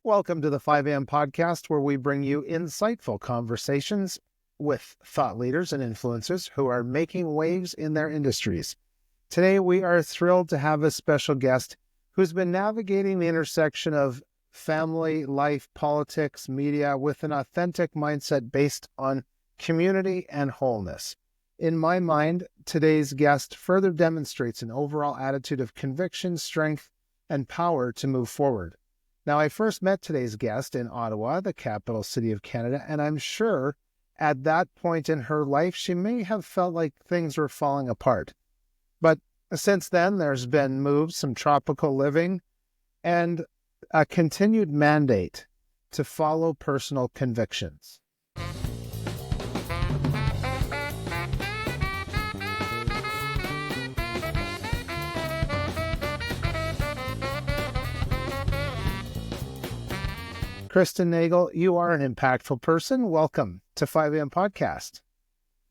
Welcome to the 5am podcast, where we bring you insightful conversations with thought leaders and influencers who are making waves in their industries. Today, we are thrilled to have a special guest who's been navigating the intersection of family, life, politics, media with an authentic mindset based on community and wholeness. In my mind, today's guest further demonstrates an overall attitude of conviction, strength, and power to move forward. Now, I first met today's guest in Ottawa, the capital city of Canada, and I'm sure at that point in her life, she may have felt like things were falling apart. But since then, there's been moves, some tropical living, and a continued mandate to follow personal convictions. Kristen Nagle, you are an impactful person. Welcome to 5am Podcast.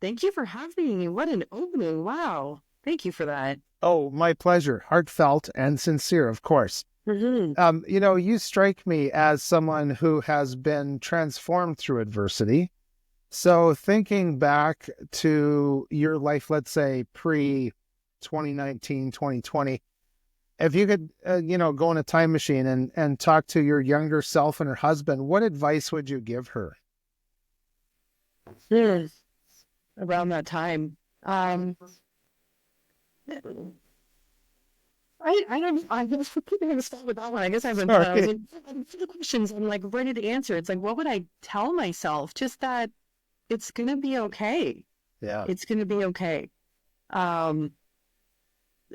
Thank you for having me. What an opening. Wow. Thank you for that. Oh, my pleasure. Heartfelt and sincere, of course. Mm-hmm. You strike me as someone who has been transformed through adversity. So thinking back to your life, let's say pre-2019, 2020, if you could, go in a time machine and talk to your younger self and her husband, what advice would you give her? Around that time. I was going to start with that one. I guess I've been the questions. I'm like ready to answer. It's like, what would I tell myself? Just that it's going to be okay. Yeah. It's going to be okay.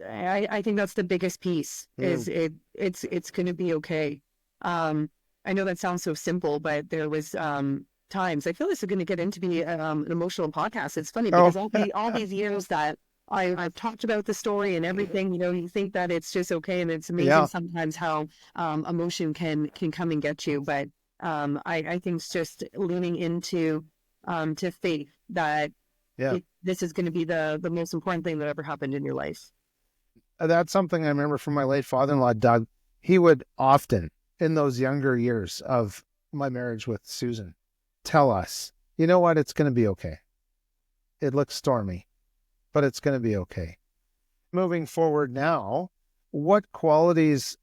I think that's the biggest piece is it's going to be okay. I know that sounds so simple, but there was times I feel this is going to get into be an emotional podcast. It's funny because all these years that I've talked about the story and everything, you think that it's just okay, and it's amazing sometimes how emotion can come and get you. But I think it's just leaning into to faith that this is going to be the most important thing that ever happened in your life. That's something I remember from my late father-in-law, Doug. He would often, in those younger years of my marriage with Susan, tell us, you know what, it's going to be okay. It looks stormy, but it's going to be okay. Moving forward now, what qualities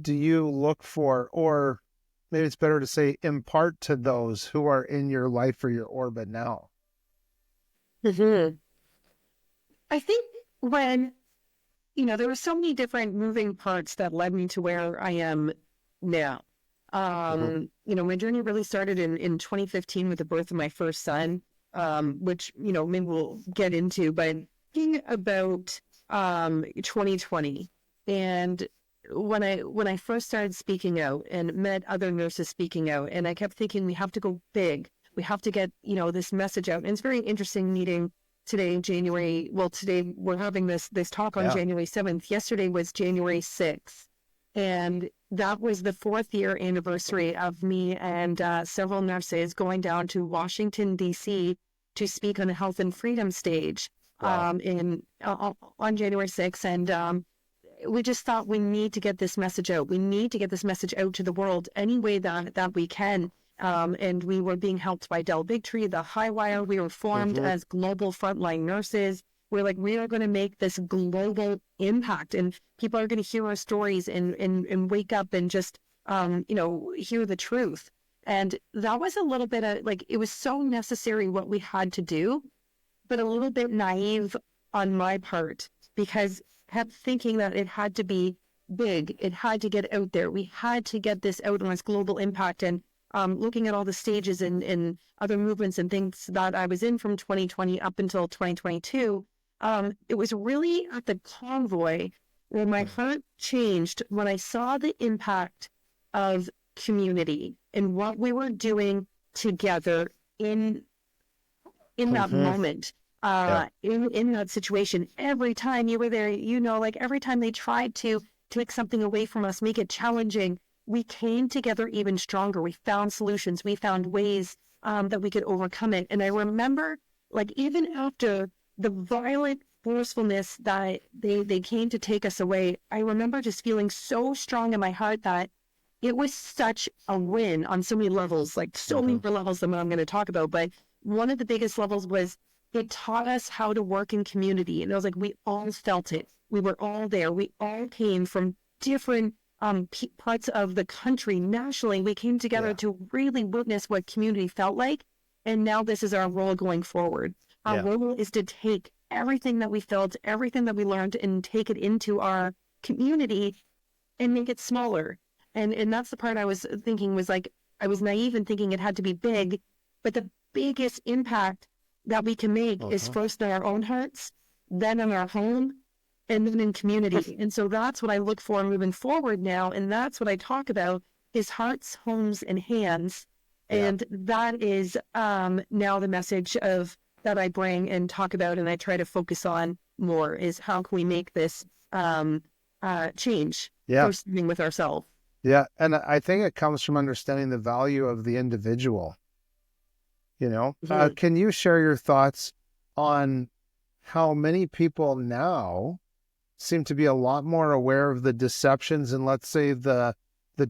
do you look for, or maybe it's better to say impart to those who are in your life or your orbit now? Mm-hmm. I think when there were so many different moving parts that led me to where I am now. My journey really started in 2015 with the birth of my first son, which, maybe we'll get into, but thinking about 2020. And when I first started speaking out and met other nurses speaking out, and I kept thinking, we have to go big. We have to get, this message out. And it's very interesting meeting today, today we're having this talk on January 7th. Yesterday was January 6th. And that was the 4th year anniversary of me and several nurses going down to Washington, D.C. to speak on the Health and Freedom stage on January 6th. And we just thought we need to get this message out. We need to get this message out to the world any way that we can. And we were being helped by Del Bigtree, the Highwire. We were formed as global frontline nurses. We're like, we are going to make this global impact, and people are going to hear our stories and wake up and just, hear the truth. And that was a little bit of it was so necessary what we had to do, but a little bit naive on my part, because I kept thinking that it had to be big. It had to get out there. We had to get this out on its global impact. And looking at all the stages and other movements and things that I was in from 2020 up until 2022, it was really at the convoy where my heart changed when I saw the impact of community and what we were doing together in that moment, in that situation. Every time you were there, every time they tried to take something away from us, make it challenging, we came together even stronger. We found solutions. We found ways that we could overcome it. And I remember, even after the violent forcefulness that they came to take us away, I remember just feeling so strong in my heart that it was such a win on so many levels, like so many more levels than what I'm going to talk about. But one of the biggest levels was it taught us how to work in community. And it was like, we all felt it. We were all there. We all came from different parts of the country nationally. We came together to really witness what community felt like. And now this is our role going forward. Our role is to take everything that we felt, everything that we learned, and take it into our community and make it smaller. And that's the part I was thinking was like, I was naive in thinking it had to be big, but the biggest impact that we can make is first in our own hearts, then in our home, and then in community. And so that's what I look for moving forward now. And that's what I talk about is hearts, homes, and hands. And that is now the message of that I bring and talk about, and I try to focus on more is how can we make this change first starting with ourselves. Yeah. And I think it comes from understanding the value of the individual. You know, can you share your thoughts on how many people now seem to be a lot more aware of the deceptions and, let's say, the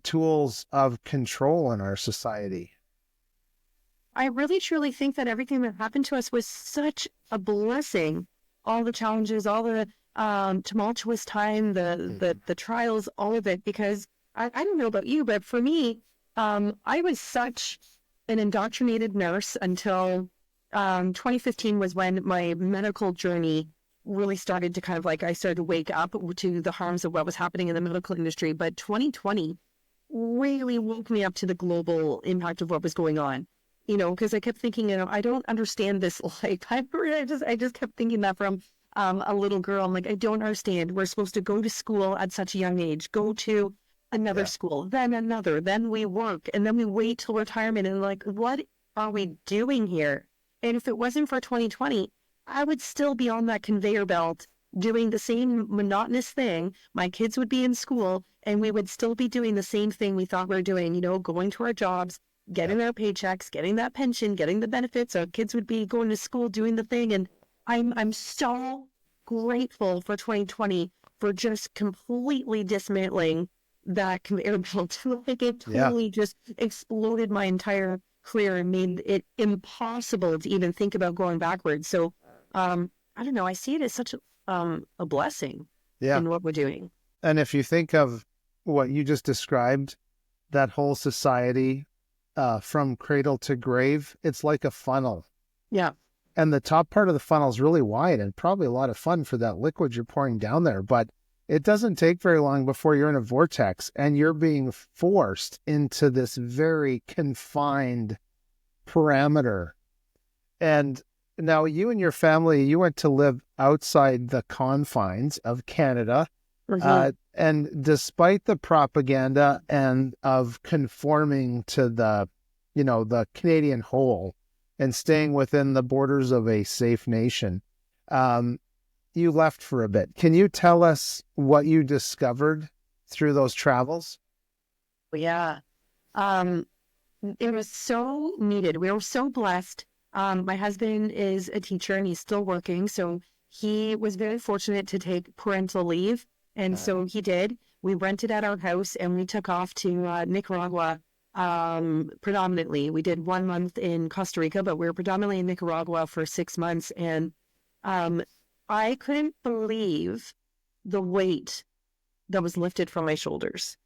tools of control in our society? I really truly think that everything that happened to us was such a blessing. All the challenges, all the tumultuous time, the trials, all of it, because I don't know about you, but for me, I was such an indoctrinated nurse until 2015 was when my medical journey really started to kind of like, I started to wake up to the harms of what was happening in the medical industry. But 2020 really woke me up to the global impact of what was going on. You know, because I kept thinking, you know, I don't understand this life. I just kept thinking that from a little girl. I'm like, I don't understand. We're supposed to go to school at such a young age, go to another school, then another, then we work, and then we wait till retirement. And like, what are we doing here? And if it wasn't for 2020, I would still be on that conveyor belt doing the same monotonous thing. My kids would be in school, and we would still be doing the same thing we thought we were doing, you know, going to our jobs, getting our paychecks, getting that pension, getting the benefits. Our kids would be going to school, doing the thing. And I'm so grateful for 2020 for just completely dismantling that conveyor belt. Like it totally just exploded my entire career and made it impossible to even think about going backwards. So I don't know. I see it as such a blessing in what we're doing. And if you think of what you just described, that whole society from cradle to grave, it's like a funnel. Yeah. And the top part of the funnel is really wide and probably a lot of fun for that liquid you're pouring down there. But it doesn't take very long before you're in a vortex and you're being forced into this very confined parameter. And now you and your family, you went to live outside the confines of Canada. And despite the propaganda and of conforming to the, you know, the Canadian whole and staying within the borders of a safe nation, you left for a bit. Can you tell us what you discovered through those travels? Yeah. It was so needed. We were so blessed. My husband is a teacher and he's still working. So he was very fortunate to take parental leave. And so he did. We rented at our house and we took off to Nicaragua predominantly. We did 1 month in Costa Rica, but we were predominantly in Nicaragua for 6 months. And I couldn't believe the weight that was lifted from my shoulders.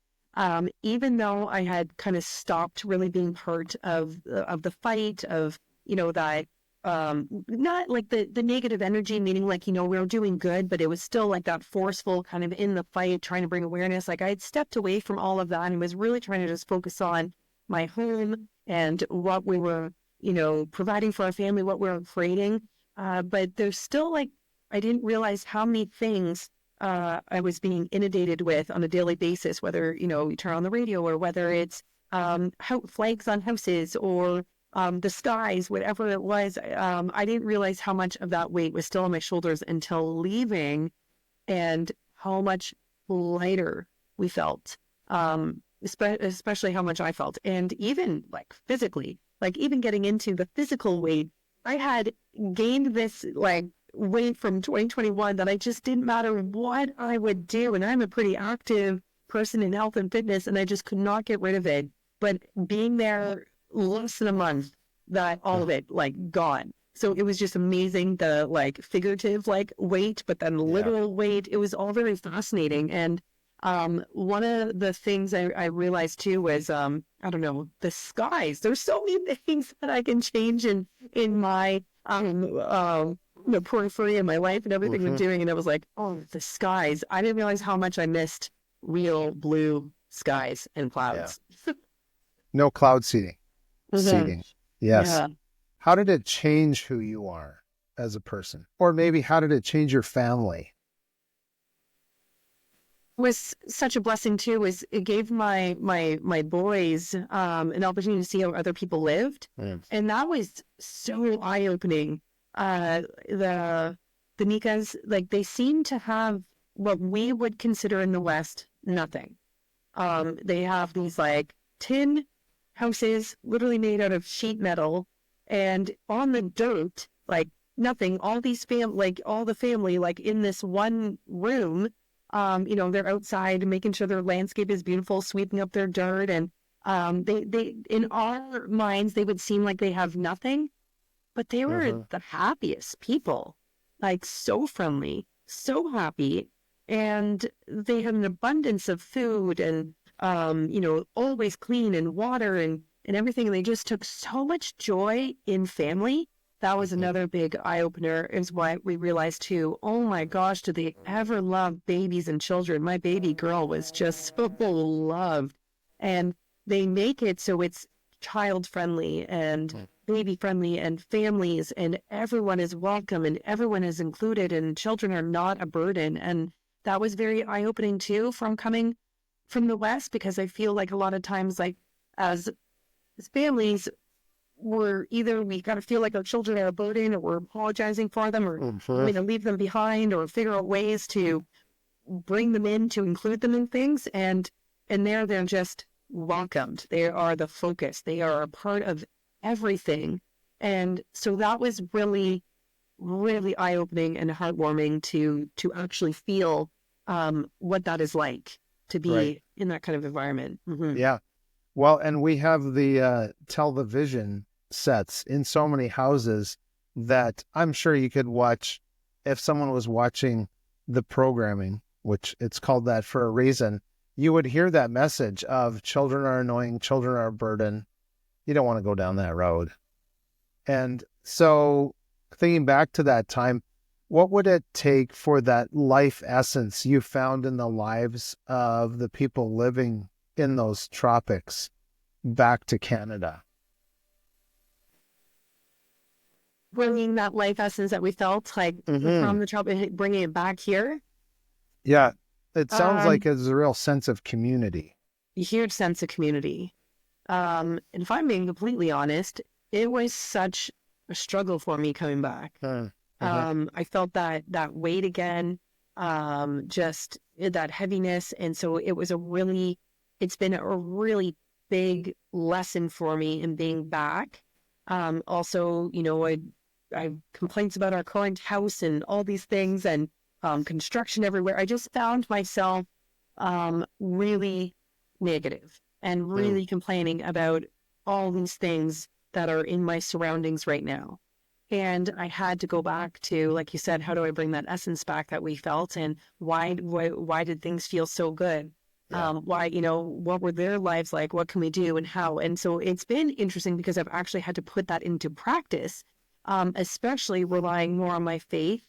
Even though I had kind of stopped really being part of the fight, of, you know, that not like the negative energy, meaning like, you know, we were doing good, but it was still like that forceful kind of in the fight, trying to bring awareness. Like I had stepped away from all of that and was really trying to just focus on my home and what we were, you know, providing for our family, what we were creating. But there's still like, I didn't realize how many things I was being inundated with on a daily basis, whether, you know, you turn on the radio or whether it's flags on houses or the skies, whatever it was. I didn't realize how much of that weight was still on my shoulders until leaving and how much lighter we felt, especially how much I felt. And even like physically, like even getting into the physical weight, I had gained this like weight from 2021 that I just didn't matter what I would do. And I'm a pretty active person in health and fitness, and I just could not get rid of it. But being there less than a month, that all of it like gone. So it was just amazing, the like figurative like weight, but then literal weight. It was all very fascinating. And one of the things I realized too was I don't know, the skies. There's so many things that I can change in my the periphery in my life and everything I'm doing. And I was like, oh, the skies. I didn't realize how much I missed real blue skies and clouds. No cloud seeding. Seeding. Yes. Yeah. How did it change who you are as a person? Or maybe how did it change your family? Was such a blessing too, was it gave my boys an opportunity to see how other people lived. And that was so eye-opening. The Nikas, like, they seem to have what we would consider in the West nothing. They have these like tin houses literally made out of sheet metal, and on the dirt, like nothing, all these all the family like in this one room. They're outside making sure their landscape is beautiful, sweeping up their dirt. And they in our minds, they would seem like they have nothing, but they were the happiest people, like so friendly, so happy. And they had an abundance of food and, always clean and water and everything. And they just took so much joy in family. That was another big eye-opener, is what we realized too. Oh my gosh, did they ever love babies and children? My baby girl was just so loved. And they make it so it's child-friendly and baby-friendly and families, and everyone is welcome and everyone is included, and children are not a burden. And that was very eye-opening too, from coming from the West, because I feel like a lot of times, like as families, we got to feel like our children are a burden, or we're apologizing for them, or going to leave them behind, or figure out ways to bring them in, to include them in things. And there they're just welcomed. They are the focus. They are a part of everything. And so that was really, really eye-opening and heartwarming to actually feel what that is like to be in that kind of environment. Yeah. Well, and we have the television sets in so many houses that I'm sure you could watch, if someone was watching the programming, which it's called that for a reason, you would hear that message of children are annoying, children are a burden. You don't want to go down that road. And so thinking back to that time, what would it take for that life essence you found in the lives of the people living in those tropics back to Canada? Bringing that life essence that we felt like from the tropics, bringing it back here. Yeah, it sounds like there's a real sense of community. A huge sense of community. And if I'm being completely honest, it was such a struggle for me coming back. I felt that weight again, just that heaviness. And so it's been a really big lesson for me in being back. Also, I have complaints about our current house and all these things, and construction everywhere. I just found myself really negative and really complaining about all these things that are in my surroundings right now. And I had to go back to, like you said, how do I bring that essence back that we felt, and why did things feel so good? Why, what were their lives like? What can we do and how? And so it's been interesting because I've actually had to put that into practice, especially relying more on my faith.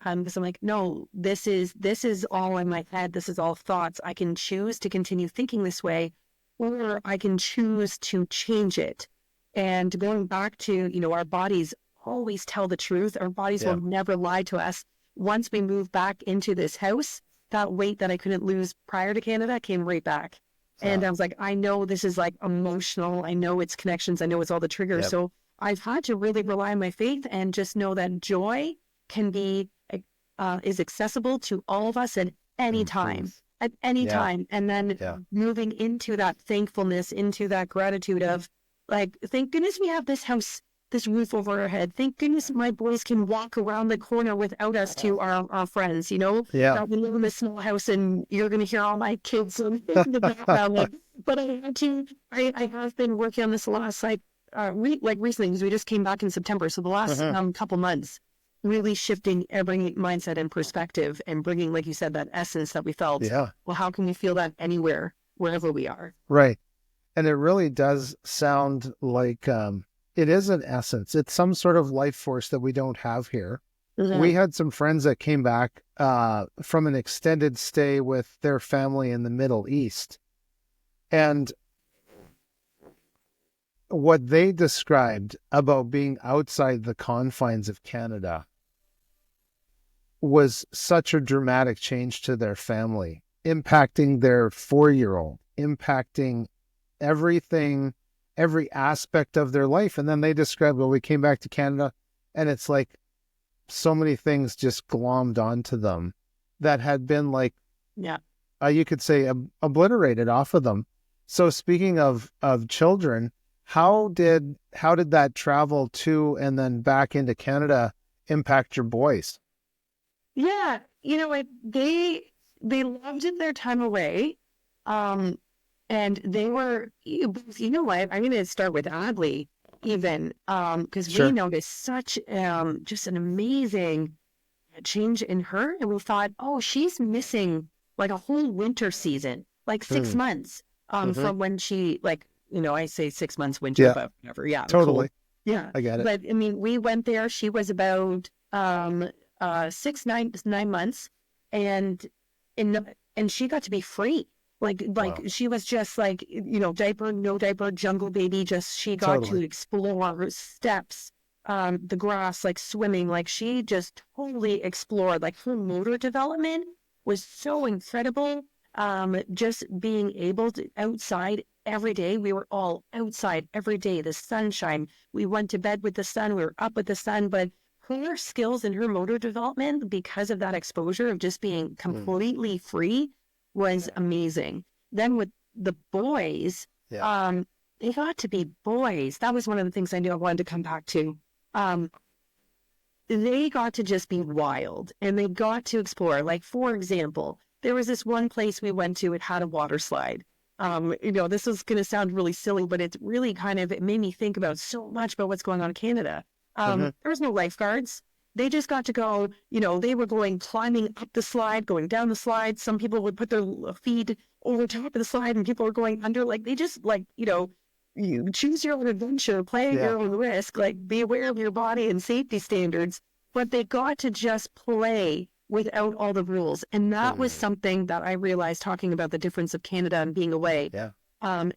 Because I'm like, no, this is all in my head. This is all thoughts. I can choose to continue thinking this way, or I can choose to change it. And going back to, our bodies always tell the truth. Our bodies will never lie to us. Once we move back into this house, that weight that I couldn't lose prior to Canada came right back. And I was like, I know this is like emotional. I know it's connections. I know it's all the triggers. So I've had to really rely on my faith and just know that joy can be, is accessible to all of us at any time, time. And then moving into that thankfulness, into that gratitude of like, thank goodness we have this house this roof over our head. Thank goodness my boys can walk around the corner without us to our friends, you know? Yeah. We live in a small house and you're going to hear all my kids in the background. Like, but I have been working on this last, recently, because we just came back in September. So the last couple months, really shifting every mindset and perspective and bringing, like you said, that essence that we felt. Yeah. Well, how can we feel that anywhere, wherever we are? Right. And it really does sound like it is an essence. It's some sort of life force that we don't have here. We had some friends that came back from an extended stay with their family in the Middle East. And what they described about being outside the confines of Canada was such a dramatic change to their family, impacting their 4-year-old, impacting everything, every aspect of their life. And then they described, well, we came back to Canada and it's like so many things just glommed onto them that had been like, you could say obliterated off of them. So speaking of children, how did that travel to and then back into Canada impact your boys? Yeah, you know what, they loved it their time away. And they were, you know what, I'm going to start with Adley even, because we noticed such just an amazing change in her. And we thought, oh, she's missing like a whole winter season, like 6 months from when she, like, you know, I say 6 months winter, but whatever. Yeah, totally. Cool. Yeah, I get it. But I mean, we went there. She was about 9 months, and she got to be free. Like wow. She was just like, you know, diaper, no diaper, jungle baby. Just she got to explore steps, the grass, like swimming. Like she just totally explored. Like her motor development was so incredible. Just being able to outside every day. We were all outside every day. The sunshine. We went to bed with the sun. We were up with the sun. But her skills and her motor development, because of that exposure of just being completely free, was amazing. Then with the boys, they got to be boys. That was one of the things I knew I wanted to come back to. They got to just be wild and they got to explore. Like, for example, there was this one place we went to, it had a water slide. You know, this is going to sound really silly, but it's really it made me think about so much about what's going on in Canada. There was no lifeguards. They just got to go, you know, they were climbing up the slide, going down the slide. Some people would put their feet over top of the slide and people were going under. Like, they just, like, you know, you choose your own adventure, play at your own risk, like, be aware of your body and safety standards. But they got to just play without all the rules. And that was something that I realized talking about the difference of Canada and being away. Yeah.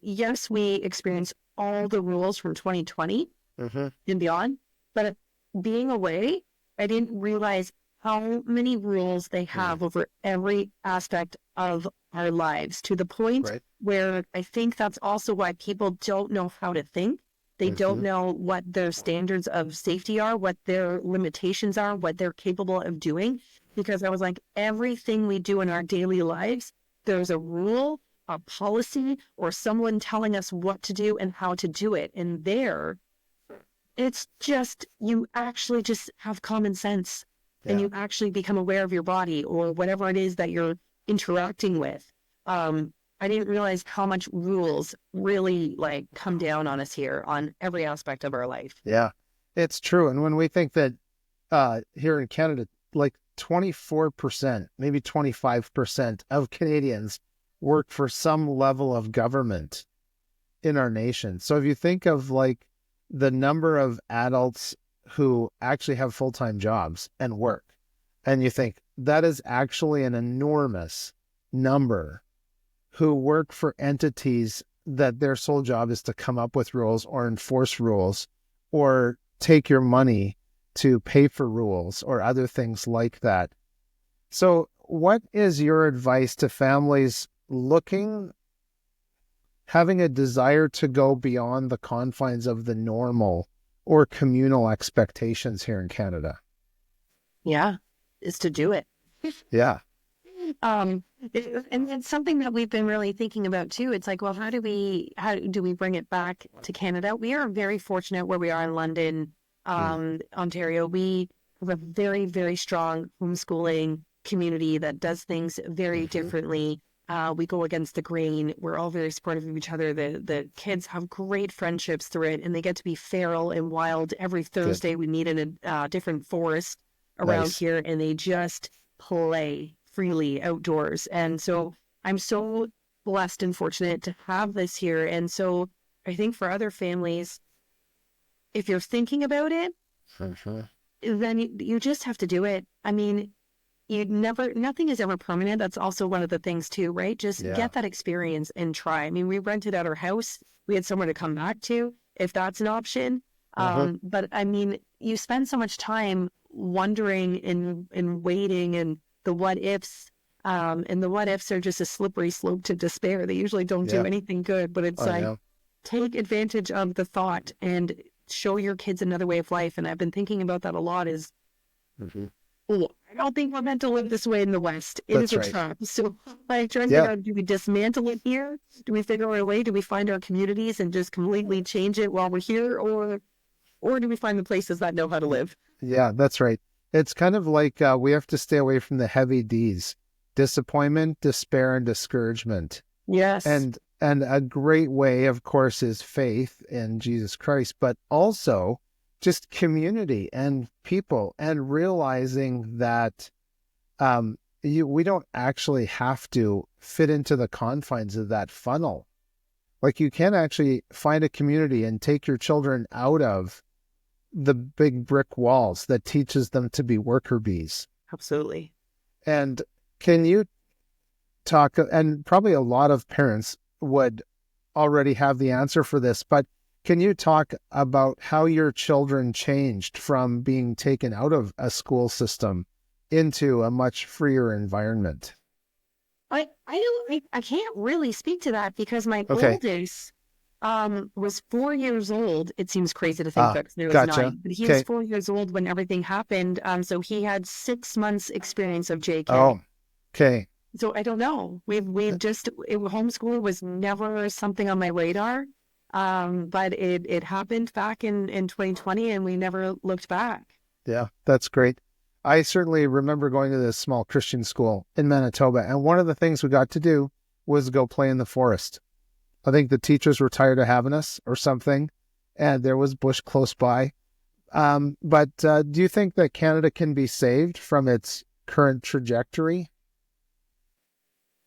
Yes, we experienced all the rules from 2020 and beyond, but being away, I didn't realize how many rules they have over every aspect of our lives, to the point where I think that's also why people don't know how to think. They don't know what their standards of safety are, what their limitations are, what they're capable of doing. Because I was like, everything we do in our daily lives, there's a rule, a policy, or someone telling us what to do and how to do it. And there, it's just, you actually just have common sense and you actually become aware of your body or whatever it is that you're interacting with. I didn't realize how much rules really like come down on us here on every aspect of our life. Yeah, it's true. And when we think that here in Canada, like 24%, maybe 25% of Canadians work for some level of government in our nation. So if you think of like the number of adults who actually have full-time jobs and work, and you think that is actually an enormous number who work for entities that their sole job is to come up with rules or enforce rules or take your money to pay for rules or other things like that. So what is your advice to families having a desire to go beyond the confines of the normal or communal expectations here in Canada? Yeah, is to do it. Yeah. And it's something that we've been really thinking about too. It's like, well, how do we bring it back to Canada? We are very fortunate where we are in London. Ontario, we have a very, very strong homeschooling community that does things very differently. We go against the grain. We're all very supportive of each other. The kids have great friendships through it, and they get to be feral and wild. Every Thursday, we meet in a different forest around here, and they just play freely outdoors. And so I'm so blessed and fortunate to have this here. And so I think for other families, if you're thinking about it, then you just have to do it. I mean, nothing is ever permanent. That's also one of the things too, right? Just get that experience and try. I mean, we rented out our house. We had somewhere to come back to if that's an option. But I mean, you spend so much time wondering and waiting and the what ifs. And the what ifs are just a slippery slope to despair. They usually don't do anything good, but it's take advantage of the thought and show your kids another way of life. And I've been thinking about that a lot is, I don't think we're meant to live this way in the West. It is a trap. So like trying to figure out, do we dismantle it here? Do we figure out a way? Do we find our communities and just completely change it while we're here? Or do we find the places that know how to live? Yeah, that's right. It's kind of like we have to stay away from the heavy Ds: disappointment, despair, and discouragement. Yes. And a great way, of course, is faith in Jesus Christ, but also just community and people, and realizing that we don't actually have to fit into the confines of that funnel. Like, you can actually find a community and take your children out of the big brick walls that teaches them to be worker bees. Absolutely. And can you talk, and probably a lot of parents would already have the answer for this, but can you talk about how your children changed from being taken out of a school system into a much freer environment? I can't really speak to that because my oldest was 4 years old. It seems crazy to think that because he was 9, but he was 4 years old when everything happened. So he had 6 months experience of JK. Oh, okay. So I don't know. Homeschool was never something on my radar. But it happened back in 2020 and we never looked back. Yeah, that's great. I certainly remember going to this small Christian school in Manitoba, and one of the things we got to do was go play in the forest. I think the teachers were tired of having us or something, and there was bush close by. But do you think that Canada can be saved from its current trajectory?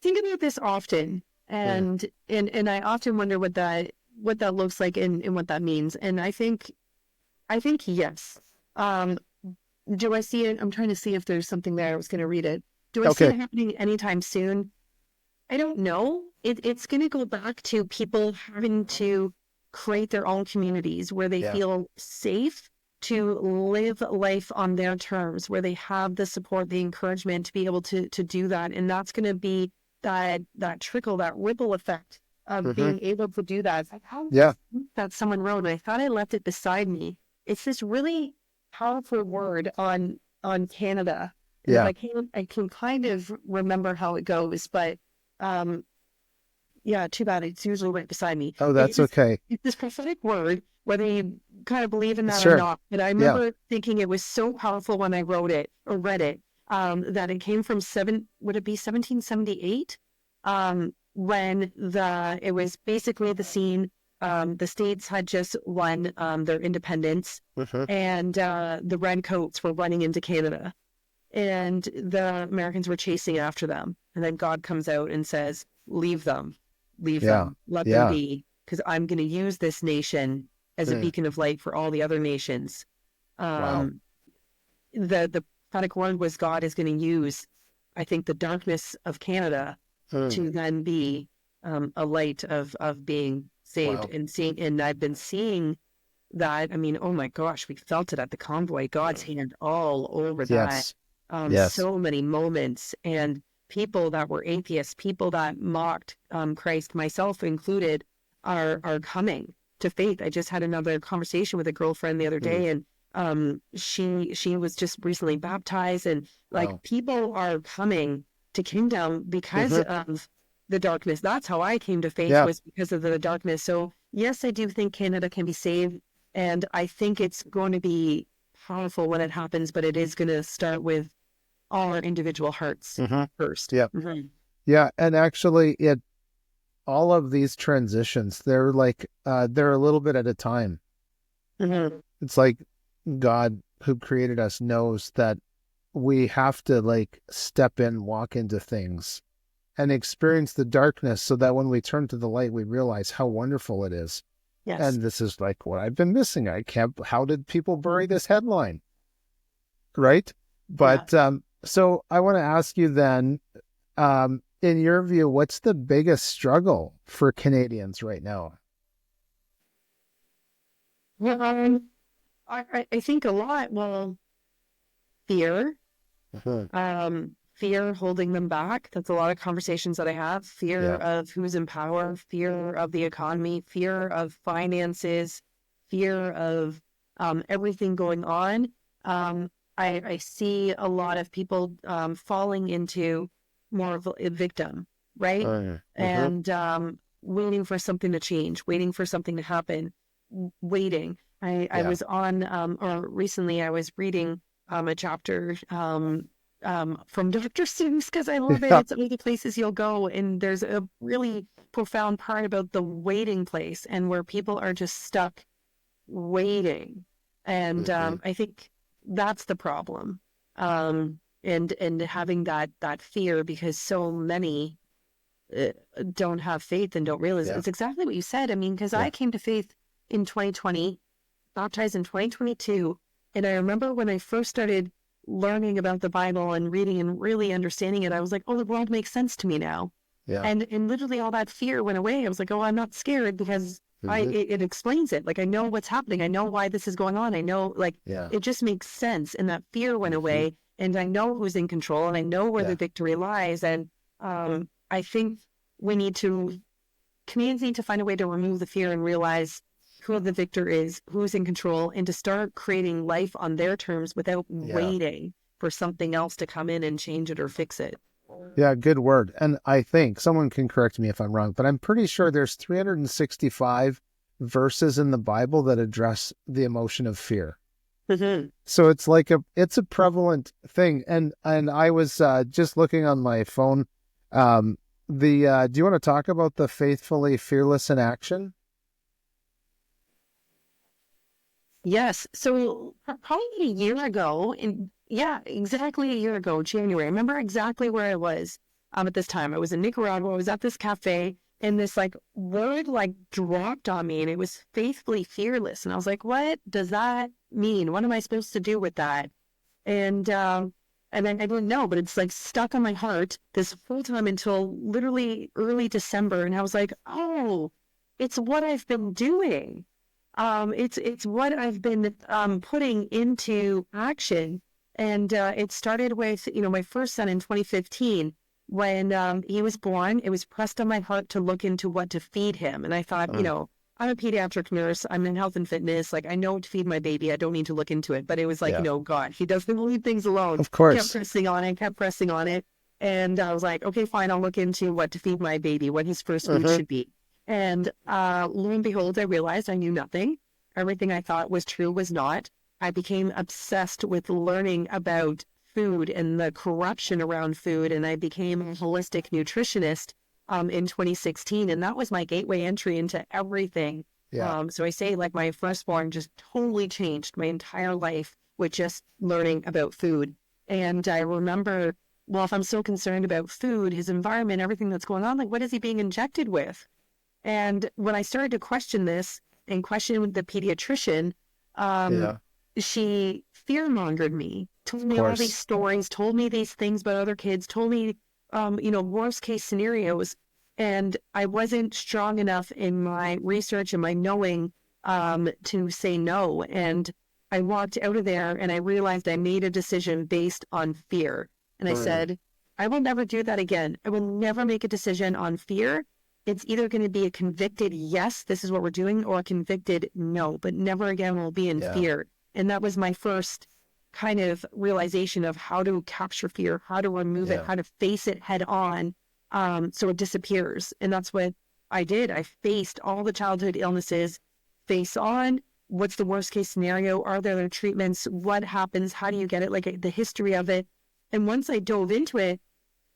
Think about this often, and I often wonder what that looks like and what that means. And I think yes. Do I see it? I'm trying to see if there's something there. I was going to read it. Do I see it happening anytime soon? I don't know. It's going to go back to people having to create their own communities where they feel safe to live life on their terms, where they have the support, the encouragement to be able to do that. And that's going to be that trickle, that ripple effect of being able to do that. That someone wrote, and I thought I left it beside me. It's this really powerful word on Canada. And I can kind of remember how it goes, but too bad. It's usually right beside me. Oh, that's okay. It's this prophetic word, whether you kind of believe in that or not. But I remember thinking it was so powerful when I wrote it or read it, that it came from 1778? When it was basically the scene, the states had just won their independence, and the redcoats were running into Canada, and the Americans were chasing after them. And then God comes out and says, leave them, let them be, because I'm going to use this nation as a beacon of light for all the other nations. The prophetic word was God is going to use, I think, the darkness of Canada to then be a light of being saved and seeing. And I've been seeing that. I mean, oh my gosh, we felt it at the convoy. God's hand all over that. So many moments, and people that were atheists, people that mocked Christ, myself included, are coming to faith. I just had another conversation with a girlfriend the other day, and she was just recently baptized, and people are coming to kingdom because of the darkness. That's how I came to faith, was because of the darkness. So yes, I do think Canada can be saved. And I think it's going to be powerful when it happens, but it is going to start with all our individual hearts first. Yeah. Yeah. And actually all of these transitions, they're like, they're a little bit at a time. It's like God who created us knows that we have to like step in, walk into things and experience the darkness so that when we turn to the light, we realize how wonderful it is. Yes. And this is like what I've been missing. How did people bury this headline? Right. But, so I want to ask you then, in your view, what's the biggest struggle for Canadians right now? Well, I think a lot, fear, fear holding them back. That's a lot of conversations that I have. Fear of who's in power, fear of the economy, fear of finances, fear of everything going on. I see a lot of people falling into more of a victim, right? And waiting for something to change, waiting for something to happen, waiting. I was on, or recently I was reading a chapter from Dr. Seuss because I love it. It's one of the places you'll go, and there's a really profound part about the waiting place and where people are just stuck waiting. And I think that's the problem. And having that fear because so many don't have faith and don't realize it's exactly what you said. I mean, because I came to faith in 2020, baptized in 2022. And I remember when I first started learning about the Bible and reading and really understanding it, I was like, oh, the world makes sense to me now. And literally all that fear went away. I was like, oh, I'm not scared because it explains it. Like, I know what's happening. I know why this is going on. I know, like, it just makes sense. And that fear went away. And I know who's in control and I know where the victory lies. And I think Canadians need to find a way to remove the fear and realize who the victor is, who's in control, and to start creating life on their terms without waiting for something else to come in and change it or fix it. Yeah, good word. And I think, someone can correct me if I'm wrong, but I'm pretty sure there's 365 verses in the Bible that address the emotion of fear. So it's like it's a prevalent thing. And I was just looking on my phone. Do you want to talk about the faithfully fearless in action? Yes. So probably a year ago, exactly a year ago, January. I remember exactly where I was at this time. I was in Nicaragua. I was at this cafe, and this like word like dropped on me, and it was faithfully fearless. And I was like, what does that mean? What am I supposed to do with that? And then I didn't know, but it's like stuck on my heart this whole time until literally early December. And I was like, oh, it's what I've been doing. It's what I've been putting into action. And it started with, my first son in 2015. When he was born, it was pressed on my heart to look into what to feed him. And I thought, I'm a pediatric nurse. I'm in health and fitness. Like, I know what to feed my baby. I don't need to look into it. But it was like, God, he doesn't leave things alone. Of course. Kept pressing on it. And I was like, okay, fine. I'll look into what to feed my baby, what his first food should be. And lo and behold, I realized I knew nothing. Everything I thought was true was not. I became obsessed with learning about food and the corruption around food. And I became a holistic nutritionist in 2016. And that was my gateway entry into everything. So I say, like, my firstborn just totally changed my entire life with just learning about food. And I remember, well, if I'm so concerned about food, his environment, everything that's going on, like, what is he being injected with? And when I started to question this and question the pediatrician, she fear-mongered me, told me all these stories, told me these things about other kids, told me, worst case scenarios. And I wasn't strong enough in my research and my knowing to say no. And I walked out of there and I realized I made a decision based on fear. And I said, I will never do that again. I will never make a decision on fear. It's either going to be a convicted, yes, this is what we're doing, or a convicted, no, but never again will be in fear. And that was my first kind of realization of how to capture fear, how to remove it, how to face it head on, so it disappears. And that's what I did. I faced all the childhood illnesses face on, what's the worst case scenario? Are there treatments? What happens? How do you get it? Like the history of it. And once I dove into it,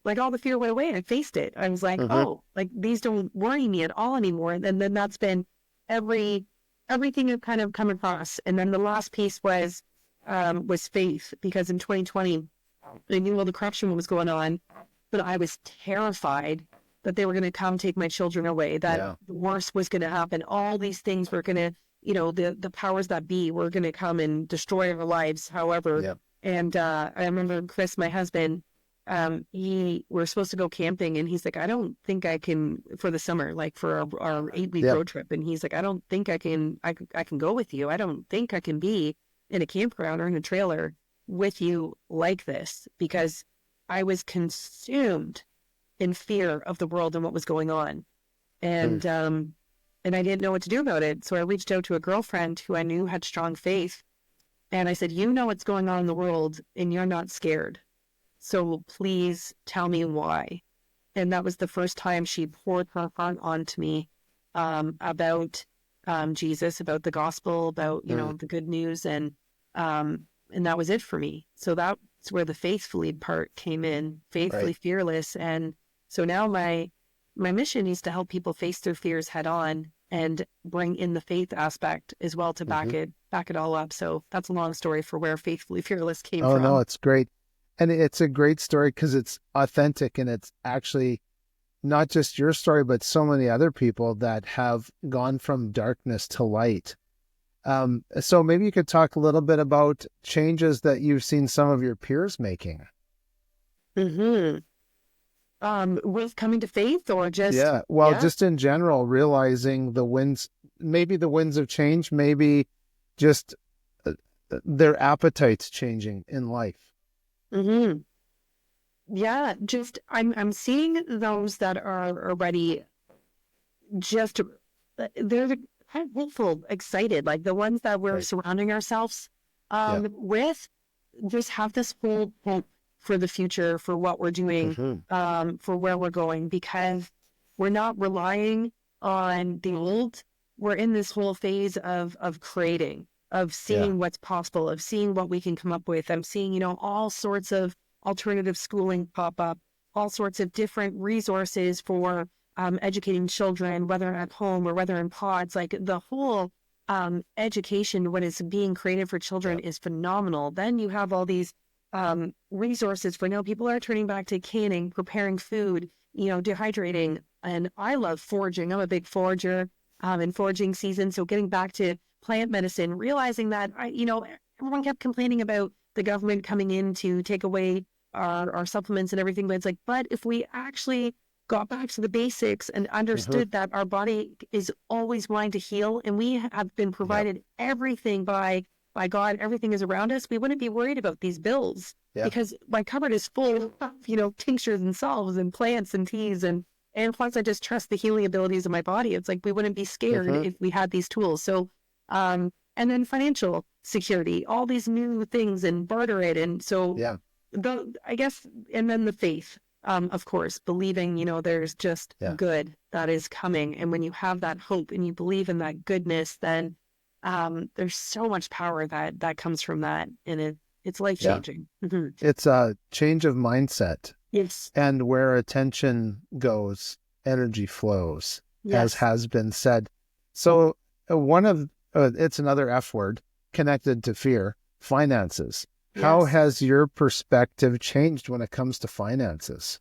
like all the fear went away and I faced it. I was like, oh, like these don't worry me at all anymore. And then that's been everything I've kind of come across. And then the last piece was faith, because in 2020, I knew all the corruption was going on, but I was terrified that they were going to come take my children away, that the worst was going to happen. All these things were going to, the powers that be were going to come and destroy our lives, however. Yep. And I remember Chris, my husband, we're supposed to go camping, and he's like, I don't think I can, for the summer, like for our 8-week road trip. And he's like, I don't think I can go with you. I don't think I can be in a campground or in a trailer with you like this, because I was consumed in fear of the world and what was going on. And I didn't know what to do about it. So I reached out to a girlfriend who I knew had strong faith. And I said, you know what's going on in the world and you're not scared. So please tell me why. And that was the first time she poured her heart onto me about Jesus, about the gospel, about, the good news. And that was it for me. So that's where the faithfully part came in, faithfully fearless. And so now my mission is to help people face their fears head on and bring in the faith aspect as well to back it all up. So that's a long story for where faithfully fearless came from. Oh, no, it's great. And it's a great story because it's authentic, and it's actually not just your story, but so many other people that have gone from darkness to light. So maybe you could talk a little bit about changes that you've seen some of your peers making. With coming to faith, or just... just in general, realizing the winds of change, maybe just their appetites changing in life. Yeah, just I'm seeing those that are already just, they're kind of hopeful, excited, like the ones that we're surrounding ourselves with, just have this whole hope for the future, for what we're doing, for where we're going, because we're not relying on the old. We're in this whole phase of creating, of seeing what's possible, of seeing what we can come up with. I'm seeing, all sorts of alternative schooling pop up, all sorts of different resources for educating children, whether at home or whether in pods. Like the whole education, what is being created for children is phenomenal. Then you have all these resources for now. People are turning back to canning, preparing food, dehydrating. And I love foraging. I'm a big forager in foraging season. So getting back to plant medicine, realizing that everyone kept complaining about the government coming in to take away our supplements and everything. But it's like, but if we actually got back to the basics and understood that our body is always wanting to heal, and we have been provided everything by God, everything is around us, we wouldn't be worried about these bills because my cupboard is full of, tinctures and salves and plants and teas and plus I just trust the healing abilities of my body. It's like, we wouldn't be scared if we had these tools. So, and then financial security, all these new things, and barter it. And so I guess, and then the faith, of course, believing, there's just good that is coming. And when you have that hope and you believe in that goodness, then there's so much power that comes from that. And it's life-changing. It's a change of mindset. Yes. And where attention goes, energy flows, as has been said. So one of, it's another F word connected to fear, finances. How has your perspective changed when it comes to finances?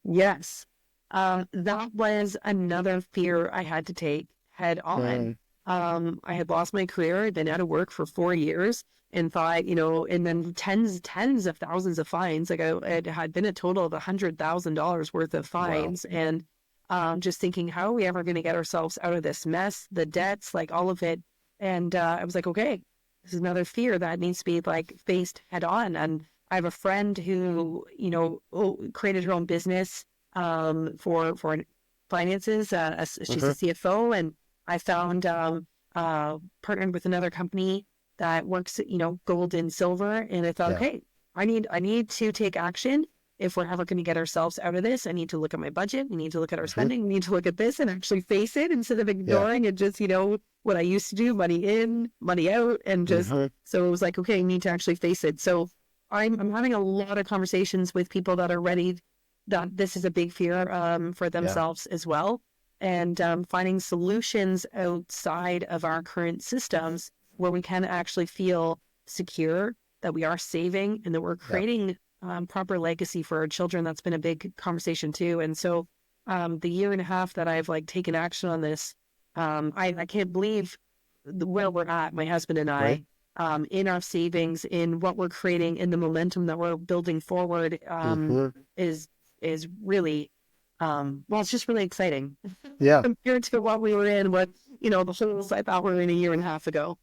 Yes. That was another fear I had to take head on. I had lost my career. I'd been out of work for 4 years and thought, and then tens of thousands of fines. Like it had been a total of $100,000 worth of fines. And just thinking, how are we ever going to get ourselves out of this mess, the debts, like all of it. And I was like, okay, this is another fear that needs to be faced head on. And I have a friend who, created her own business for finances. She's a CFO, and I found partnered with another company that works, gold and silver. And I thought, okay, I need to take action. if we're ever going to get ourselves out of this, I need to look at my budget. We need to look at our spending. We need to look at this and actually face it instead of ignoring and just, what I used to do, money in, money out. And just, so it was like, okay, I need to actually face it. So I'm having a lot of conversations with people that are ready, that this is a big fear for themselves as well. And finding solutions outside of our current systems where we can actually feel secure, that we are saving, and that we're creating proper legacy for our children. That's been a big conversation too. And so the year and a half that I've taken action on this, I can't believe where we're at, my husband and I, in our savings, in what we're creating, in the momentum that we're building forward, is really, it's just really exciting. Yeah. Compared to what we were in, the whole I thought we were in a year and a half ago.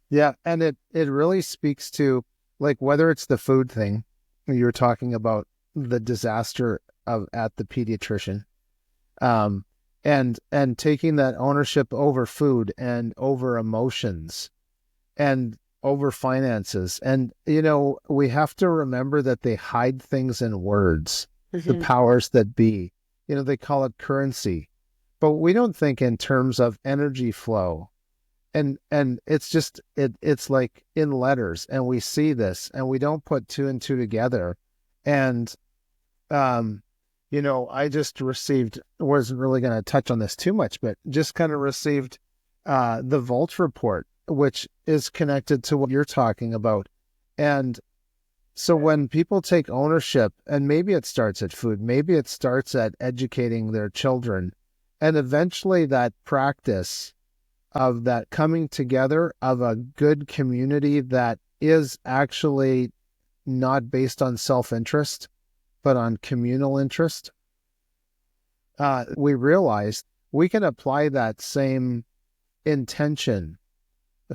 Yeah. And it really speaks to, whether it's the food thing, you were talking about the disaster at the pediatrician, and taking that ownership over food and over emotions and over finances. And, we have to remember that they hide things in words, the powers that be, they call it currency, but we don't think in terms of energy flow. And it's just, it's like in letters, and we see this and we don't put two and two together. And, I just wasn't really going to touch on this too much, but just kind of received the Volt report, which is connected to what you're talking about. And so when people take ownership, and maybe it starts at food, maybe it starts at educating their children, and eventually that practice of that coming together of a good community that is actually not based on self-interest, but on communal interest, we realized we can apply that same intention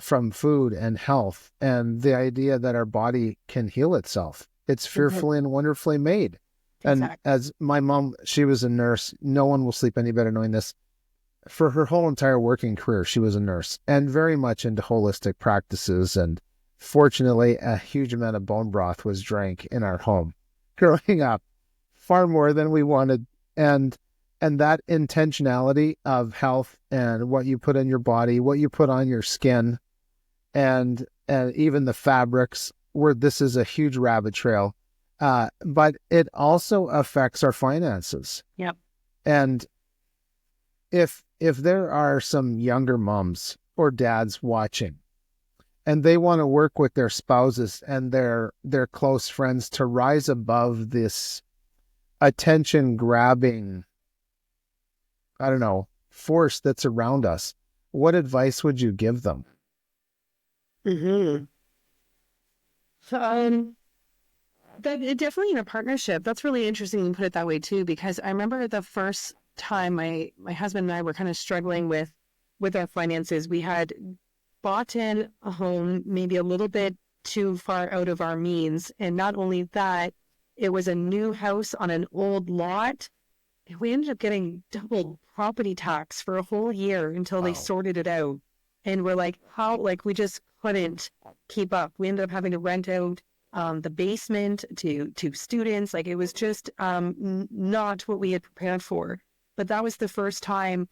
from food and health and the idea that our body can heal itself. It's fearfully and wonderfully made. Exactly. And as my mom, she was a nurse. No one will sleep any better knowing this. For her whole entire working career, she was a nurse and very much into holistic practices. And fortunately, a huge amount of bone broth was drank in our home growing up, far more than we wanted. And that intentionality of health and what you put in your body, what you put on your skin, and even the fabrics, where this is a huge rabbit trail. But it also affects our finances. Yep. And if there are some younger moms or dads watching, and they want to work with their spouses and their close friends to rise above this attention grabbing, force that's around us, what advice would you give them? Definitely in a partnership. That's really interesting to put it that way too, because I remember the first time my husband and I were kind of struggling with our finances. We had bought in a home maybe a little bit too far out of our means. And not only that, it was a new house on an old lot. We ended up getting double property tax for a whole year until they sorted it out. And we're like, we just couldn't keep up. We ended up having to rent out the basement to students. It was just not what we had prepared for. But that was the first time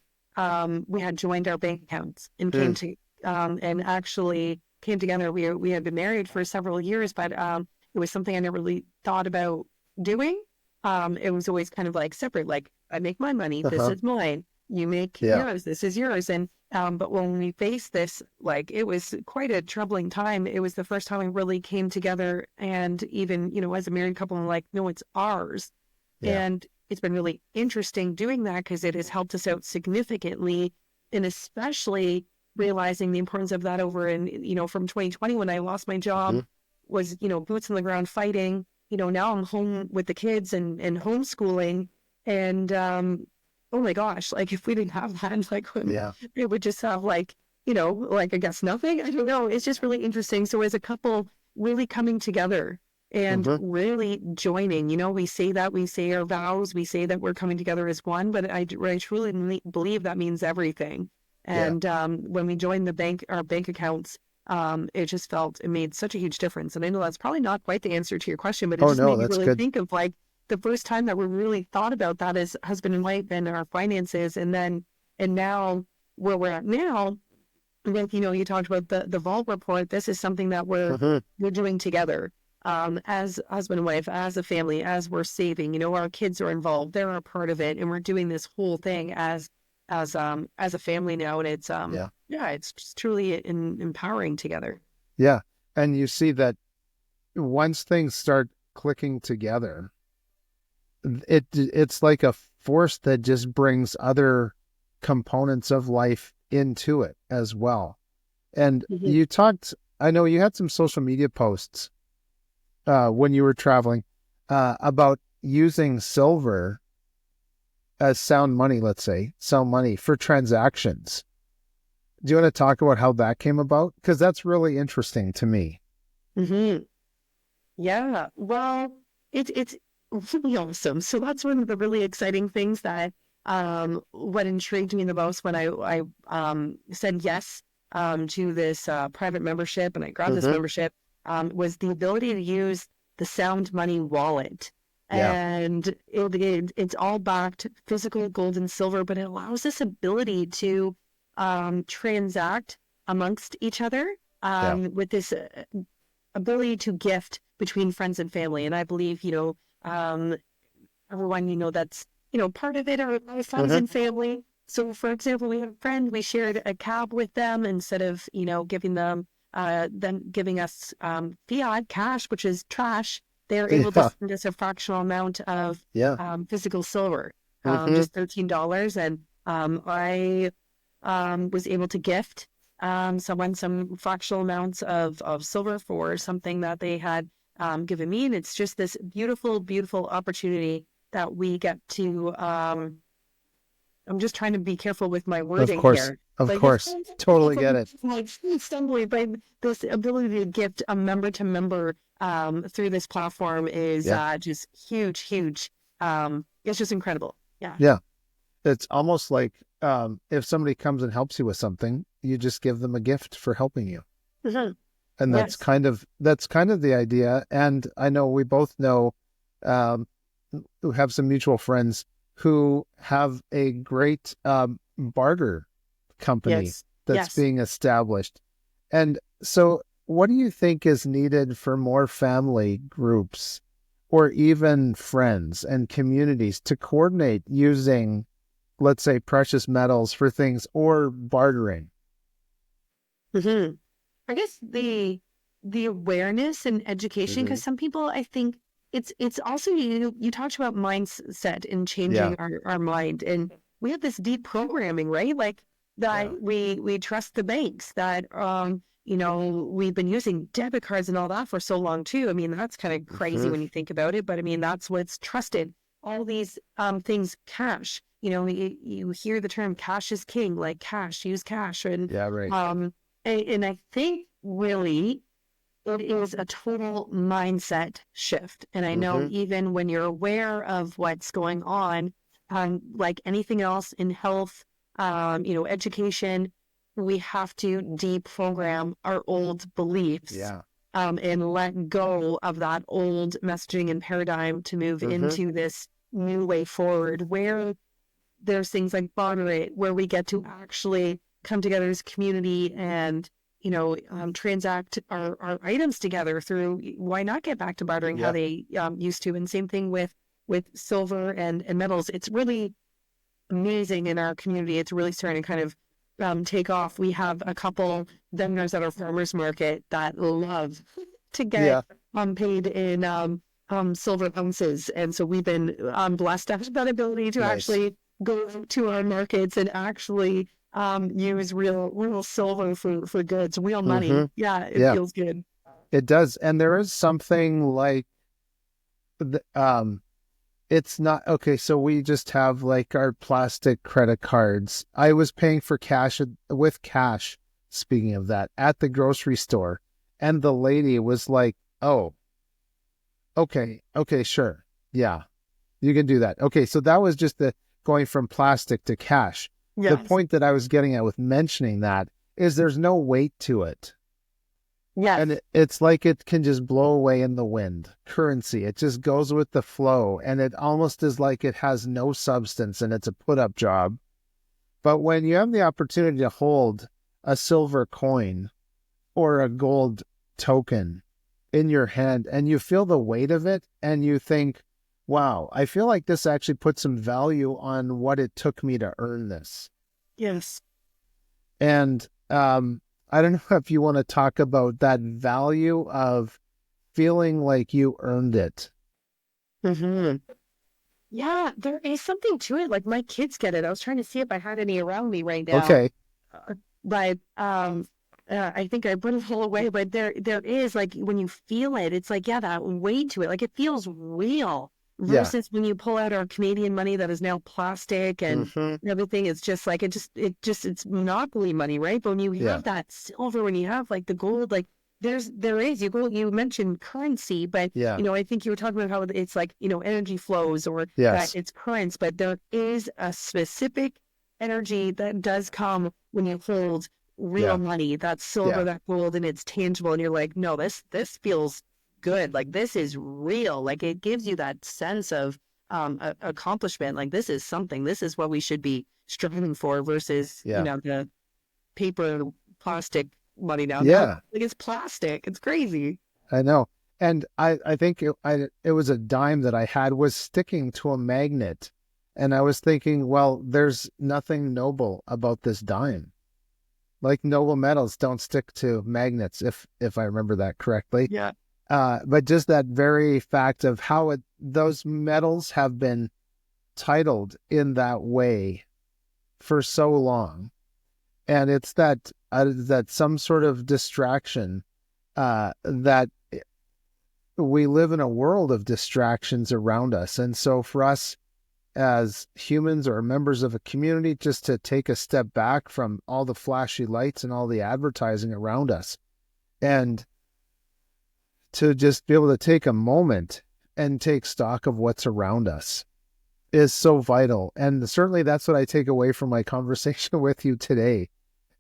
we had joined our bank accounts and came to and actually came together. We had been married for several years, but it was something I never really thought about doing. It was always kind of separate. I make my money. This is mine. You make yours. This is yours. And but when we faced this, it was quite a troubling time. It was the first time we really came together, and even as a married couple, I'm no, it's ours. Yeah. And it's been really interesting doing that, because it has helped us out significantly, and especially realizing the importance of that over in, from 2020 when I lost my job, was, boots on the ground fighting. Now I'm home with the kids and homeschooling, and oh my gosh, if we didn't have that, it would just have I guess nothing. I don't know. It's just really interesting. So as a couple really coming together and really joining, we say our vows, we say that we're coming together as one, but I truly believe that means everything. And when we joined our bank accounts, it made such a huge difference. And I know that's probably not quite the answer to your question, but it made me really think of the first time that we really thought about that as husband and wife and our finances. And now where we're at now, like, you talked about the vault report. This is something that we're doing together, as husband and wife, as a family, as we're saving. Our kids are involved; they're a part of it, and we're doing this whole thing as a family now. And it's it's just truly empowering together. Yeah, and you see that once things start clicking together, it's like a force that just brings other components of life into it as well. And you talked, I know you had some social media posts when you were traveling about using silver as sound money, let's say, sound money for transactions. Do you want to talk about how that came about? Because that's really interesting to me. Yeah, well, it's really awesome. So that's one of the really exciting things that what intrigued me the most when I said yes to this private membership, and I grabbed this membership, was the ability to use the Sound Money wallet. And it's all backed physical gold and silver, but it allows this ability to transact amongst each other with this ability to gift between friends and family. And I believe, everyone, that's, part of it are our friends and family. So for example, we have a friend, we shared a cab with them instead of, giving them, giving us fiat cash, which is trash. They're able to send us a fractional amount of physical silver, just $13. And I was able to gift someone some fractional amounts of silver for something that they had given me. And it's just this beautiful, beautiful opportunity that we get to, I'm just trying to be careful with my wording here. Of course. Totally get it. Like stumbling, but this ability to gift a member to member through this platform is just huge, huge. It's just incredible. Yeah. It's almost like if somebody comes and helps you with something, you just give them a gift for helping you. And that's kind of the idea. And I know we both know who have some mutual friends who have a great barter company that's being established. And so what do you think is needed for more family groups or even friends and communities to coordinate using, let's say, precious metals for things or bartering? I guess the awareness and education, because some people, I think it's also, you talked about mindset and changing our mind, and we have this deep programming, right? Like that we trust the banks, that we've been using debit cards and all that for so long too. I mean, that's kind of crazy when you think about it, but I mean, that's what's trusted. All these things, cash, you hear the term cash is king, like cash, use cash. And and I think really it is a total mindset shift. And I know even when you're aware of what's going on, like anything else in health, education, we have to deprogram our old beliefs and let go of that old messaging and paradigm to move into this new way forward, where there's things like barter, where we get to actually come together as a community and transact our items together through, why not get back to bartering how they used to? And same thing with silver and metals. It's really amazing in our community. It's really starting to kind of take off. We have a couple vendors at our farmers market that love to get paid in silver ounces. And so we've been blessed to have that ability to actually go to our markets and actually use real silver for goods, real money. It feels good. It does. And there is something like, it's not, okay, so we just have like our plastic credit cards. I was paying for cash with cash, speaking of that, at the grocery store. And the lady was like, oh, okay, sure. Yeah, you can do that. Okay, so that was just the going from plastic to cash. The point that I was getting at with mentioning that is there's no weight to it. And Yes. it's like it can just blow away in the wind. Currency, it just goes with the flow, and it almost is like it has no substance and it's a put up job. But when you have the opportunity to hold a silver coin or a gold token in your hand and you feel the weight of it and you think, wow, I feel like this actually puts some value on what it took me to earn this. Yes. And I don't know if you want to talk about that value of feeling like you earned it. Hmm. Yeah, there is something to it. Like my kids get it. I was trying to see if I had any around me right now. Okay. But I think I put it all away. But there is like when you feel it, it's like yeah, that weight to it. Like it feels real. Yeah. Versus when you pull out our Canadian money that is now plastic and Hmm. everything, it's just like it's monopoly money, right? But when you Yeah. have that silver, when you have like the gold, like you mentioned currency, but Yeah. I think you were talking about how it's like energy flows or that Yes. it's currents, but there is a specific energy that does come when you hold real Yeah. money, that silver, Yeah. that gold, and it's tangible, and you're like, no, this feels good. Like this is real. Like it gives you that sense of accomplishment. Like this is something. This is what we should be striving for versus Yeah. the paper plastic money now. Now Yeah. like it's plastic. It's crazy. I know. And I think it was a dime that I had was sticking to a magnet. And I was thinking, well, there's nothing noble about this dime. Like noble metals don't stick to magnets, if I remember that correctly. Yeah. But just that very fact of how those metals have been titled in that way for so long, and it's that some sort of distraction, that we live in a world of distractions around us, and so for us as humans or members of a community, just to take a step back from all the flashy lights and all the advertising around us, and to just be able to take a moment and take stock of what's around us is so vital. And certainly that's what I take away from my conversation with you today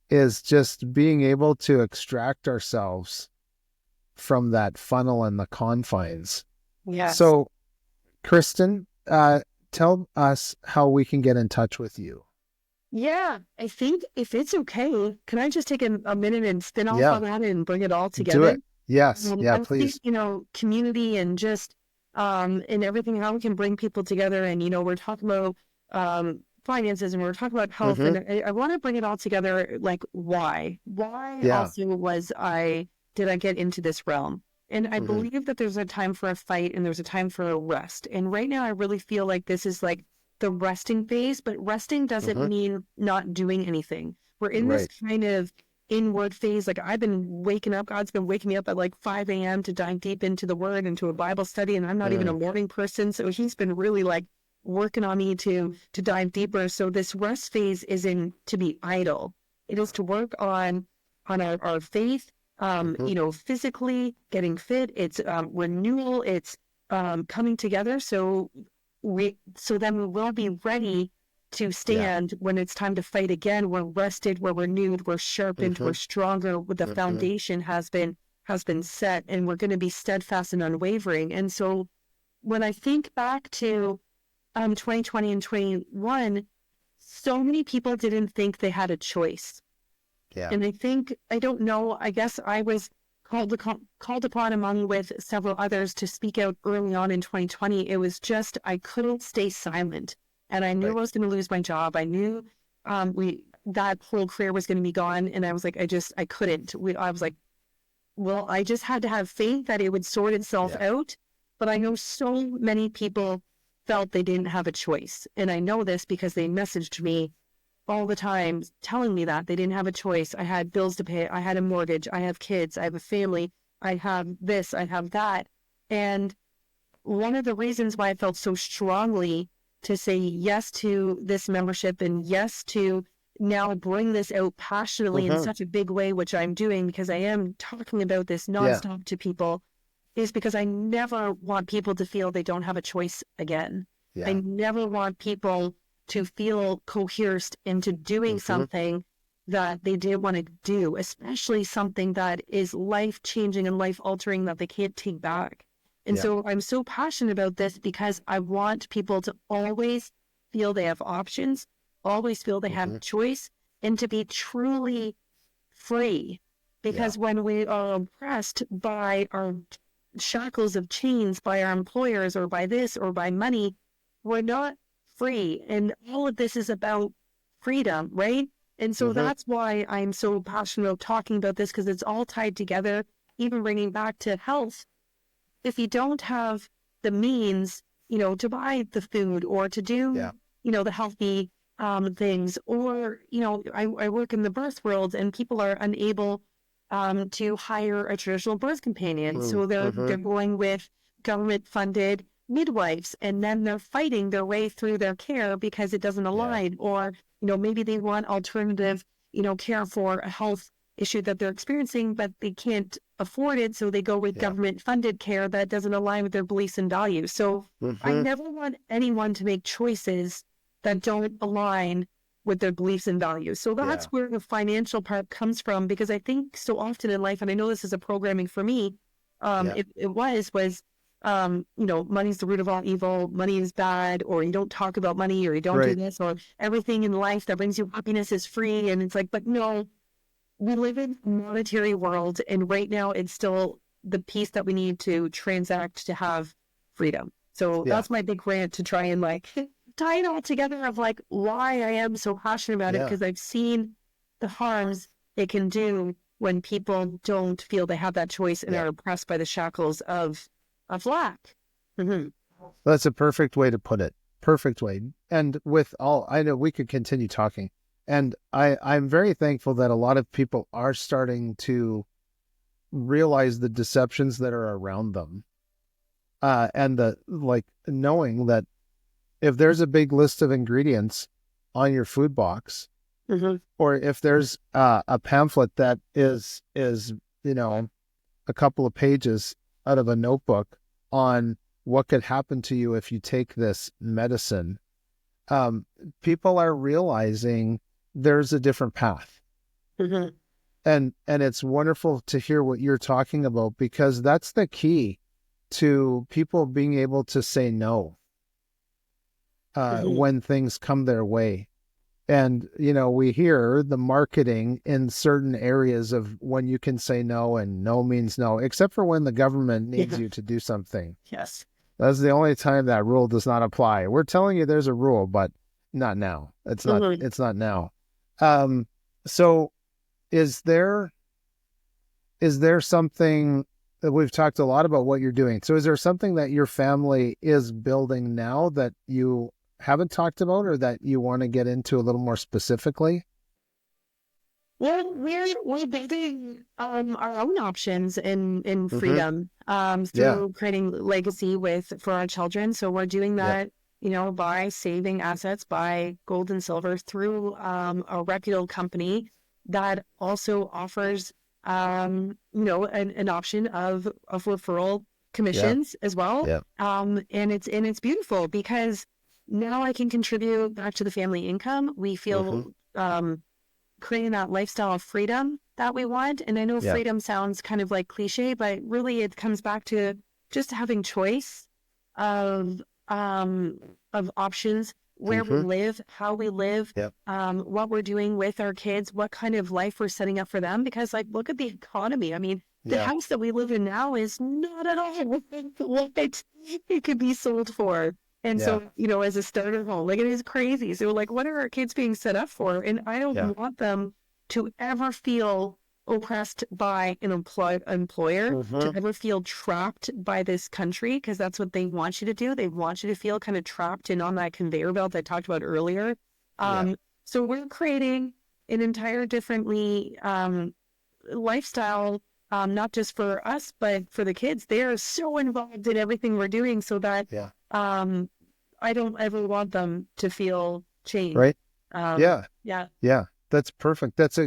is just being able to extract ourselves from that funnel and the confines. Yes. So, Kristen, tell us how we can get in touch with you. Yeah, I think if it's okay, can I just take a minute and spin off Yeah, on that and bring it all do together? it. Yes. Yeah, I think, please. community and just and everything, how we can bring people together. And, we're talking about finances and we're talking about health. Mm-hmm. And I want to bring it all together. Like, why? Why Yeah. also did I get into this realm? And I Mm-hmm. believe that there's a time for a fight and there's a time for a rest. And right now, I really feel like this is like the resting phase, but resting doesn't Mm-hmm. mean not doing anything. We're in this Right. kind of inward phase. Like I've been waking up, God's been waking me up at like 5 a.m. to dive deep into the word, into a Bible study. And I'm not even a Mm. morning person. So he's been really like working on me to dive deeper. So this rest phase isn't to be idle. It is to work on our faith, Mm-hmm. physically getting fit. It's renewal. It's coming together. So then we will be ready to Yeah. stand when it's time to fight again. We're rested, we're renewed, we're sharpened, Mm-hmm. we're stronger. The Mm-hmm. foundation has been set, and we're going to be steadfast and unwavering. And so when I think back to 2020 and 21, so many people didn't think they had a choice. Yeah. And I don't know, I guess I was called upon along with several others to speak out early on in 2020. It was just, I couldn't stay silent. And I knew I Right. was going to lose my job. I knew that whole career was going to be gone. And I was like, I couldn't. I was like, well, I just had to have faith that it would sort itself Yeah. out. But I know so many people felt they didn't have a choice. And I know this because they messaged me all the time telling me that they didn't have a choice. I had bills to pay. I had a mortgage. I have kids. I have a family. I have this. I have that. And one of the reasons why I felt so strongly to say yes to this membership and yes to now bring this out passionately in Mm-hmm. such a big way, which I'm doing because I am talking about this Yeah. nonstop to people, is because I never want people to feel they don't have a choice again. I Yeah. never want people to feel coerced into doing Mm-hmm. something that they didn't want to do, especially something that is life-changing and life-altering that they can't take back. And so I'm so passionate about this because I want people to always feel they have options, always feel they have choice, and to be truly free. Because when we are oppressed by our shackles of chains, by our employers or by this or by money, we're not free. And all of this is about freedom, right? And so that's why I'm so passionate about talking about this, because it's all tied together, even bringing back to health. If you don't have the means, to buy the food or to do, the healthy things, or, I work in the birth world and people are unable to hire a traditional birth companion. So they're going with government funded midwives, and then they're fighting their way through their care because it doesn't align, or, maybe they want alternative, care for a health issue that they're experiencing, but they can't afford it. So they go with government funded care that doesn't align with their beliefs and values. So I never want anyone to make choices that don't align with their beliefs and values. So that's where the financial part comes from, because I think so often in life, and I know this is a programming for me, it was, money's the root of all evil, money is bad, or you don't talk about money, or you don't do this, or everything in life that brings you happiness is free. And it's like, but no, we live in a monetary world, and right now it's still the piece that we need to transact to have freedom. So that's my big rant, to try and tie it all together of why I am so passionate about it, because I've seen the harms it can do when people don't feel they have that choice and are oppressed by the shackles of lack. That's a perfect way to put it. Perfect way. And I know we could continue talking. And I'm very thankful that a lot of people are starting to realize the deceptions that are around them. And knowing that if there's a big list of ingredients on your food box, or if there's a pamphlet that is a couple of pages out of a notebook on what could happen to you if you take this medicine, people are realizing there's a different path. And it's wonderful to hear what you're talking about, because that's the key to people being able to say no when things come their way. And, we hear the marketing in certain areas of when you can say no, and no means no, except for when the government needs you to do something. Yes. That's the only time that rule does not apply. We're telling you there's a rule, but not now. It's not now. So is there something that we've talked a lot about what you're doing? So is there something that your family is building now that you haven't talked about, or that you want to get into a little more specifically? Well, we're building our own options in freedom through creating legacy for our children. So we're doing that, by saving assets, by gold and silver, through a reputable company that also offers an option of referral commissions as well. And it's beautiful, because now I can contribute back to the family income. We feel creating that lifestyle of freedom that we want. And I know freedom sounds kind of cliche, but really it comes back to just having choice of options, where we live, how we live, what we're doing with our kids, what kind of life we're setting up for them. Because look at the economy. I mean, the house that we live in now is not at all what it could be sold for. And so, as a starter home, it is crazy. So what are our kids being set up for? And I don't want them to ever feel oppressed by an employer, to ever feel trapped by this country, because that's what they want you to do. They want you to feel kind of trapped and on that conveyor belt I talked about earlier. So we're creating an entire differently lifestyle, not just for us, but for the kids. They are so involved in everything we're doing, so that I don't ever want them to feel chained. Right. Yeah. That's perfect. That's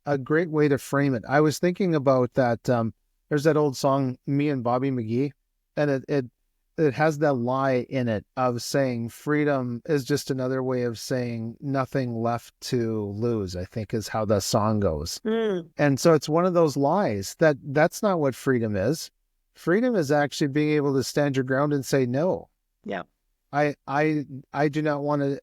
a great way to frame it. I was thinking about that. There's that old song, Me and Bobby McGee, and it has that lie in it of saying freedom is just another way of saying nothing left to lose, I think is how the song goes. And so it's one of those lies that's not what freedom is. Freedom is actually being able to stand your ground and say no. Yeah. I do not want to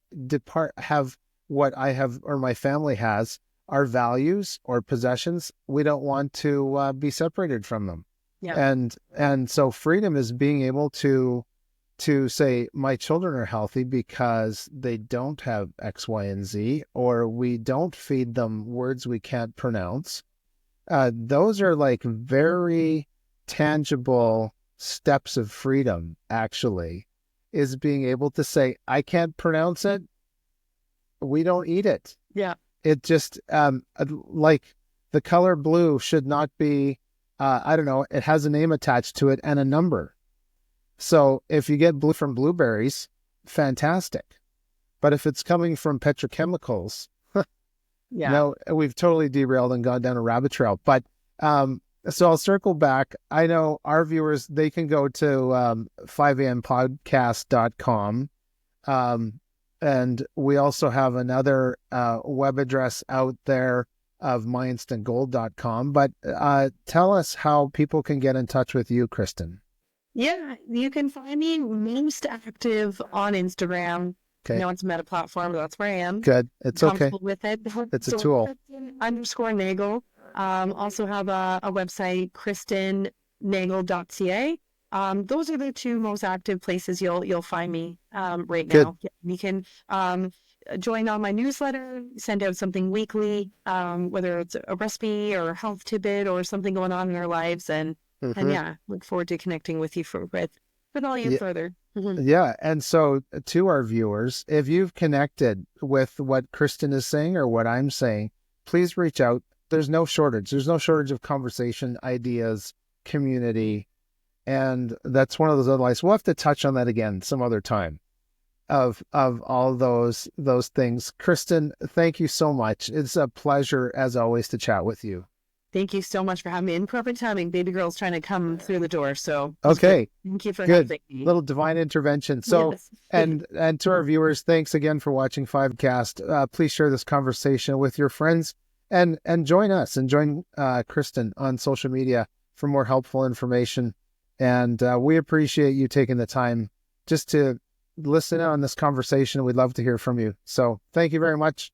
have what I have or my family has, our values or possessions. We don't want to be separated from them. Yeah. And so freedom is being able to say my children are healthy because they don't have X, Y, and Z, or we don't feed them words we can't pronounce. Those are like very tangible steps of freedom, actually, is being able to say, I can't pronounce it. We don't eat it. Yeah. It just, like the color blue should not be, I don't know, it has a name attached to it and a number. So if you get blue from blueberries, fantastic. But if it's coming from petrochemicals, Yeah. no, we've totally derailed and gone down a rabbit trail. But so I'll circle back. I know our viewers, they can go to 5ampodcast.com. And we also have another web address out there of myinstantgold.com. But tell us how people can get in touch with you, Kristen. Yeah, you can find me most active on Instagram. Okay. No, it's a meta platform. That's where I am. Good. It's okay. Comfortable with it. It's a tool. _Nagle. Also have a website, KristenNagle.ca. Those are the two most active places you'll find me right now. Good. You can join on my newsletter, send out something weekly, whether it's a recipe or a health tidbit or something going on in our lives, and yeah, look forward to connecting with you with all you further. Yeah. And so to our viewers, if you've connected with what Kristen is saying or what I'm saying, please reach out. There's no shortage. There's no shortage of conversation, ideas, community. And that's one of those other lies. We'll have to touch on that again some other time of all those things. Kristen, thank you so much. It's a pleasure as always to chat with you. Thank you so much for having me. In perfect timing, baby girl's trying to come through the door. So okay. Thank you for having me. Little divine intervention. So yes. and to our viewers, thanks again for watching 5Cast. Please share this conversation with your friends and join us and join Kristen on social media for more helpful information. And we appreciate you taking the time just to listen on this conversation. We'd love to hear from you. So thank you very much.